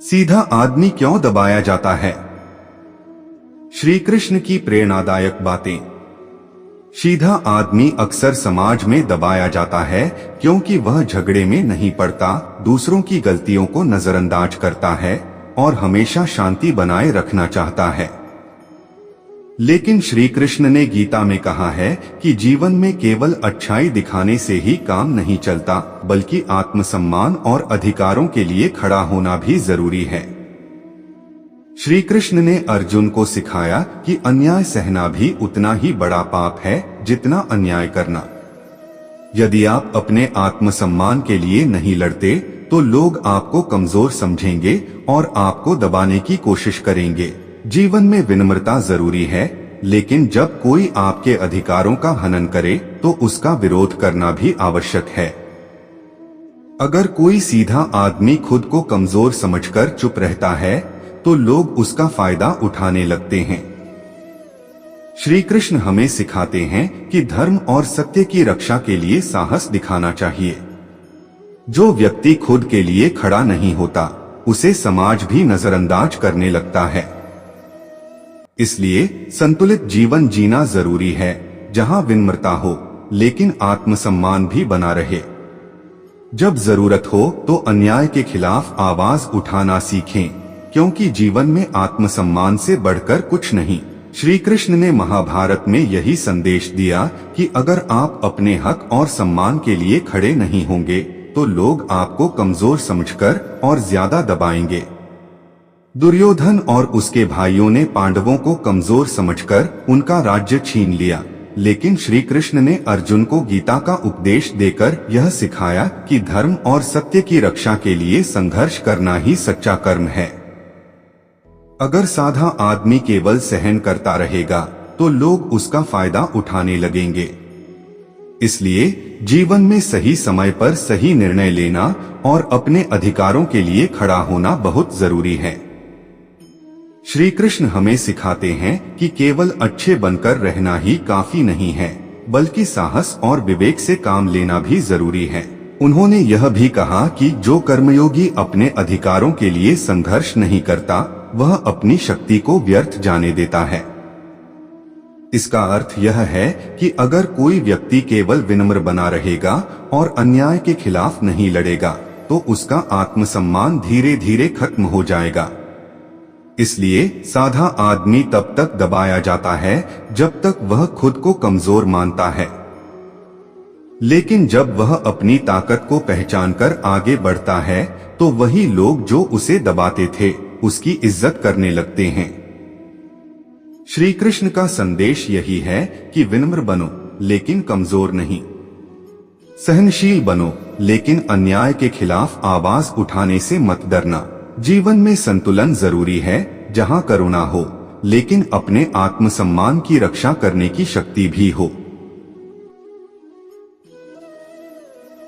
सीधा आदमी क्यों दबाया जाता है? श्री कृष्ण की प्रेरणादायक बातें। सीधा आदमी अक्सर समाज में दबाया जाता है क्योंकि वह झगड़े में नहीं पड़ता, दूसरों की गलतियों को नजरअंदाज करता है और हमेशा शांति बनाए रखना चाहता है। लेकिन श्री कृष्ण ने गीता में कहा है कि जीवन में केवल अच्छाई दिखाने से ही काम नहीं चलता, बल्कि आत्मसम्मान और अधिकारों के लिए खड़ा होना भी जरूरी है। श्री कृष्ण ने अर्जुन को सिखाया कि अन्याय सहना भी उतना ही बड़ा पाप है जितना अन्याय करना। यदि आप अपने आत्मसम्मान के लिए नहीं लड़ते तो लोग आपको कमजोर समझेंगे और आपको दबाने की कोशिश करेंगे। जीवन में विनम्रता जरूरी है, लेकिन जब कोई आपके अधिकारों का हनन करे तो उसका विरोध करना भी आवश्यक है। अगर कोई सीधा आदमी खुद को कमजोर समझकर चुप रहता है तो लोग उसका फायदा उठाने लगते हैं। श्री कृष्ण हमें सिखाते हैं कि धर्म और सत्य की रक्षा के लिए साहस दिखाना चाहिए। जो व्यक्ति खुद के लिए खड़ा नहीं होता, उसे समाज भी नजरअंदाज करने लगता है। इसलिए संतुलित जीवन जीना जरूरी है, जहां विनम्रता हो लेकिन आत्मसम्मान भी बना रहे। जब जरूरत हो तो अन्याय के खिलाफ आवाज उठाना सीखें, क्योंकि जीवन में आत्मसम्मान से बढ़कर कुछ नहीं। श्री कृष्ण ने महाभारत में यही संदेश दिया कि अगर आप अपने हक और सम्मान के लिए खड़े नहीं होंगे तो लोग आपको कमजोर समझकर और ज्यादा दबाएंगे। दुर्योधन और उसके भाइयों ने पांडवों को कमजोर समझकर उनका राज्य छीन लिया, लेकिन श्री कृष्ण ने अर्जुन को गीता का उपदेश देकर यह सिखाया कि धर्म और सत्य की रक्षा के लिए संघर्ष करना ही सच्चा कर्म है। अगर साधा आदमी केवल सहन करता रहेगा तो लोग उसका फायदा उठाने लगेंगे। इसलिए जीवन में सही समय पर सही निर्णय लेना और अपने अधिकारों के लिए खड़ा होना बहुत जरूरी है। श्री कृष्ण हमें सिखाते हैं कि केवल अच्छे बनकर रहना ही काफी नहीं है, बल्कि साहस और विवेक से काम लेना भी जरूरी है। उन्होंने यह भी कहा कि जो कर्मयोगी अपने अधिकारों के लिए संघर्ष नहीं करता, वह अपनी शक्ति को व्यर्थ जाने देता है। इसका अर्थ यह है कि अगर कोई व्यक्ति केवल विनम्र बना रहेगा और अन्याय के खिलाफ नहीं लड़ेगा तो उसका आत्मसम्मान धीरे धीरे खत्म हो जाएगा। इसलिए साधा आदमी तब तक दबाया जाता है जब तक वह खुद को कमजोर मानता है, लेकिन जब वह अपनी ताकत को पहचानकर आगे बढ़ता है तो वही लोग जो उसे दबाते थे उसकी इज्जत करने लगते हैं। श्री कृष्ण का संदेश यही है कि विनम्र बनो लेकिन कमजोर नहीं, सहनशील बनो लेकिन अन्याय के खिलाफ आवाज उठाने से मत डरना। जीवन में संतुलन जरूरी है, जहां करुणा हो लेकिन अपने आत्मसम्मान की रक्षा करने की शक्ति भी हो।